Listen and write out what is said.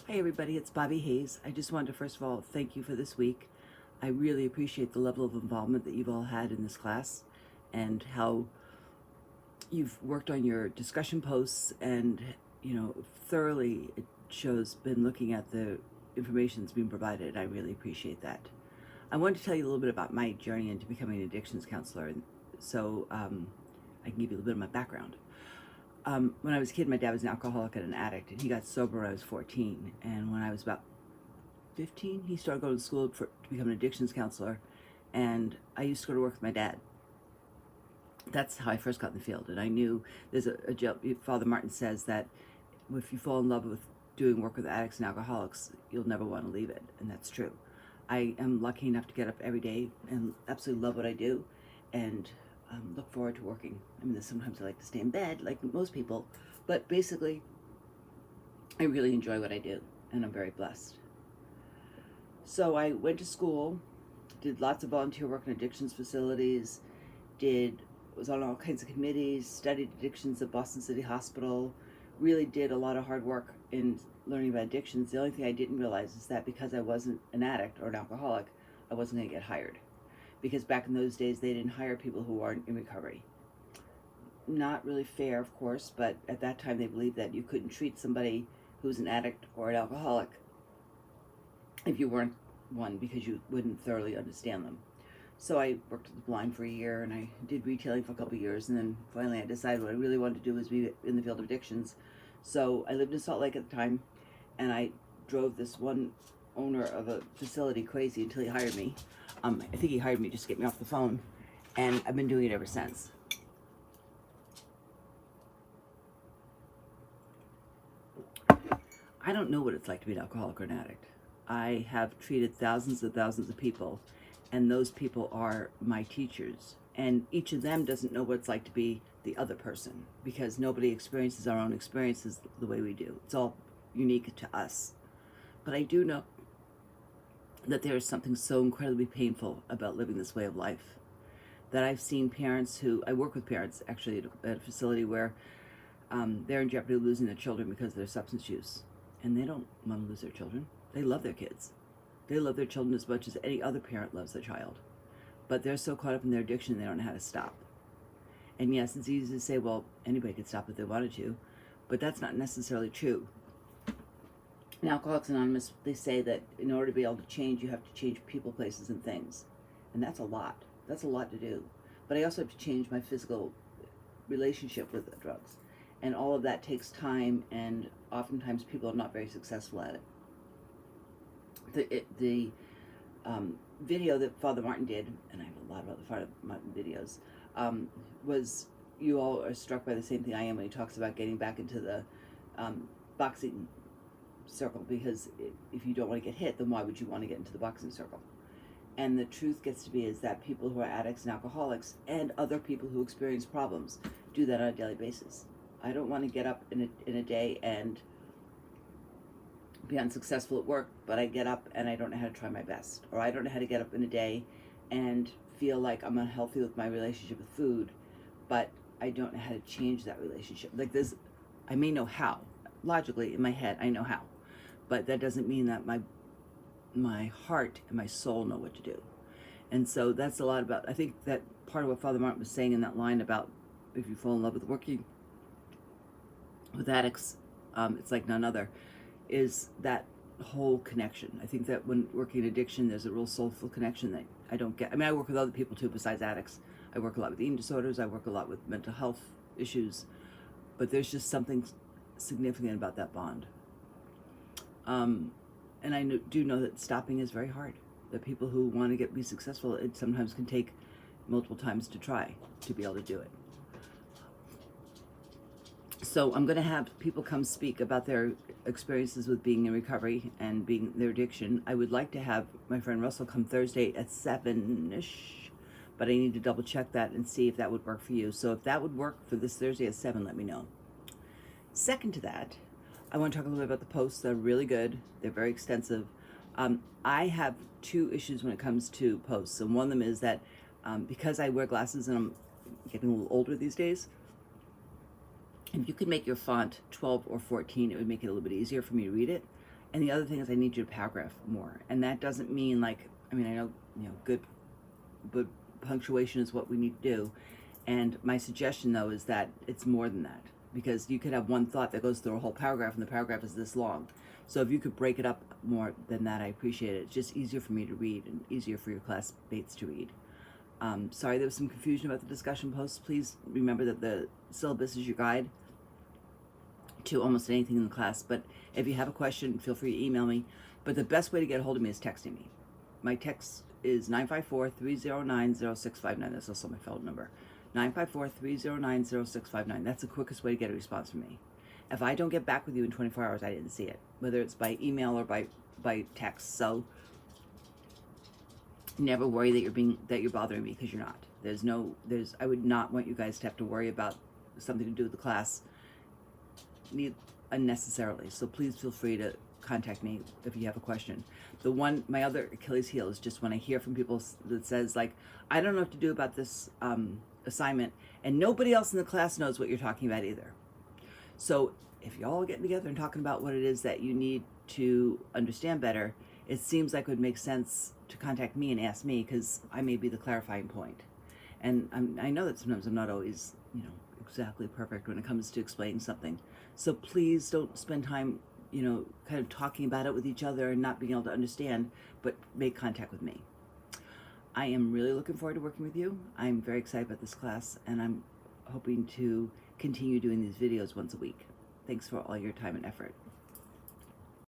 Hey everybody, it's Bobby Hayes. I just wanted to first of all thank you for this week. I really appreciate the level of involvement that you've all had in this class and how you've worked on your discussion posts and, thoroughly it shows been looking at the information that's being provided. I really appreciate that. I wanted to tell you a little bit about my journey into becoming an addictions counselor, and so I can give you a little bit of my background. When I was a kid, my dad was an alcoholic and an addict, and he got sober when I was 14. And when I was about 15, he started going to school to become an addictions counselor, and I used to go to work with my dad. That's how I first got in the field, and I knew there's a joke. Father Martin says that if you fall in love with doing work with addicts and alcoholics, you'll never want to leave it, and that's true. I am lucky enough to get up every day and absolutely love what I do, and look forward to working. I mean, sometimes I like to stay in bed, like most people, but basically, I really enjoy what I do, and I'm very blessed. So I went to school, did lots of volunteer work in addictions facilities, was on all kinds of committees, studied addictions at Boston City Hospital, really did a lot of hard work in learning about addictions. The only thing I didn't realize is that because I wasn't an addict or an alcoholic, I wasn't going to get hired. Because back in those days, they didn't hire people who weren't in recovery. Not really fair, of course, but at that time they believed that you couldn't treat somebody who's an addict or an alcoholic if you weren't one, because you wouldn't thoroughly understand them. So I worked at the Blind for a year, and I did retailing for a couple of years, and then finally I decided what I really wanted to do was be in the field of addictions. So I lived in Salt Lake at the time, and I drove this one owner of a facility crazy until he hired me. I think he hired me just to get me off the phone, and I've been doing it ever since. I don't know what it's like to be an alcoholic or an addict. I have treated thousands and thousands of people, and those people are my teachers. And each of them doesn't know what it's like to be the other person, because nobody experiences our own experiences the way we do. It's all unique to us. But I do know that there is something so incredibly painful about living this way of life. That I've seen parents I work with parents actually at a facility where they're in jeopardy of losing their children because of their substance use. And they don't want to lose their children. They love their kids. They love their children as much as any other parent loves their child. But they're so caught up in their addiction, they don't know how to stop. And yes, it's easy to say, well, anybody could stop if they wanted to, but that's not necessarily true. In Alcoholics Anonymous, they say that in order to be able to change, you have to change people, places, and things. And that's a lot. That's a lot to do. But I also have to change my physical relationship with the drugs. And all of that takes time, and oftentimes people are not very successful at it. The video that Father Martin did, and I have a lot of other Father Martin videos, was, you all are struck by the same thing I am when he talks about getting back into the boxing circle, because if you don't want to get hit, then why would you want to get into the boxing circle? And the truth gets to be is that people who are addicts and alcoholics and other people who experience problems do that on a daily basis. I don't want to get up in a day and be unsuccessful at work, but I get up and I don't know how to try my best. Or I don't know how to get up in a day and feel like I'm unhealthy with my relationship with food, but I don't know how to change that relationship. Like this, I may know how. Logically, in my head, I know how. But that doesn't mean that my heart and my soul know what to do. And so that's a lot about, I think that part of what Father Martin was saying in that line about if you fall in love with working with addicts, it's like none other, is that whole connection. I think that when working in addiction, there's a real soulful connection that I don't get. I mean, I work with other people too besides addicts. I work a lot with eating disorders. I work a lot with mental health issues. But there's just something significant about that bond. And I do know that stopping is very hard. That people who want to be successful, it sometimes can take multiple times to try to be able to do it. So I'm going to have people come speak about their experiences with being in recovery and being their addiction. I would like to have my friend Russell come Thursday at 7-ish, but I need to double check that and see if that would work for you. So if that would work for this Thursday at 7, let me know. Second to that, I want to talk a little bit about the posts. They're really good. They're very extensive. I have two issues when it comes to posts. And one of them is that because I wear glasses and I'm getting a little older these days, if you could make your font 12 or 14, it would make it a little bit easier for me to read it. And the other thing is I need you to paragraph more. And that doesn't mean like, I mean, I know, good, but punctuation is what we need to do. And my suggestion though is that it's more than that, because you could have one thought that goes through a whole paragraph and the paragraph is this long. So if you could break it up more than that, I appreciate it. It's just easier for me to read and easier for your classmates to read. Sorry there was some confusion about the discussion posts. Please remember that the syllabus is your guide to almost anything in the class. But if you have a question, feel free to email me. But the best way to get a hold of me is texting me. My text is 954-309-0659. That's also my phone number. 954-309-0659. That's the quickest way to get a response from me. If I don't get back with you in 24 hours, I didn't see it, whether it's by email or by text. So never worry that you're bothering me, because you're not. I would not want you guys to have to worry about something to do with the class unnecessarily. So please feel free to contact me if you have a question. My other Achilles heel is just when I hear from people that says like, I don't know what to do about this assignment, and nobody else in the class knows what you're talking about either. So if you're all getting together and talking about what it is that you need to understand better, it seems like it would make sense to contact me and ask me, because I may be the clarifying point. And I know that sometimes I'm not always, exactly perfect when it comes to explaining something. So please don't spend time, kind of talking about it with each other and not being able to understand, but make contact with me. I am really looking forward to working with you. I'm very excited about this class, and I'm hoping to continue doing these videos once a week. Thanks for all your time and effort.